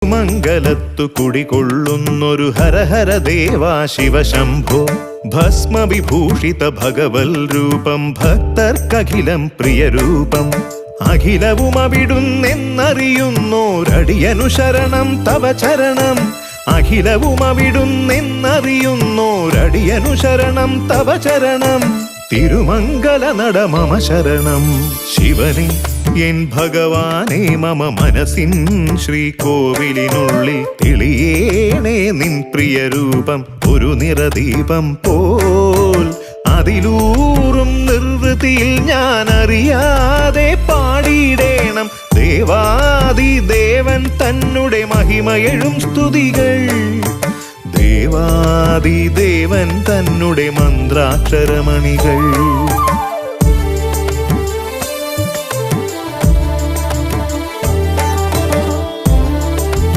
മംഗലത്തു കുടികൊള്ളുന്നൊരു ഹരഹര ദേവാ ശിവശംഭോ ഭസ്മവിഭൂഷിത ഭഗവൽ രൂപം ഭക്തർക്കഖിലം പ്രിയരൂപം അഖിലവും അവിടുന്നെന്നറിയുന്നോരടിയനു ശരണം തവ ചരണം അഖിലവും അവിടുന്നെന്നറിയുന്നോരടിയനു ശരണം തവ ചരണം തിരുമംഗല നട മമ ശരണം ശിവനെ എൻ ഭഗവാനെ മമ മനസ്സിൻ ശ്രീകോവിലിനുള്ളിൽ തെളിയേണേ നിൻ പ്രിയരൂപം ഒരു നിറദീപം പോൽ അതിലൂറും നിർവൃതിയിൽ ഞാൻ അറിയാതെ പാടിയിടേണം ദേവാദിദേവൻ തന്നുടെ മഹിമയെഴും സ്തുതികൾ ദേവാദിദേവൻ തന്നുടെ മന്ത്രാക്ഷരമണികൾ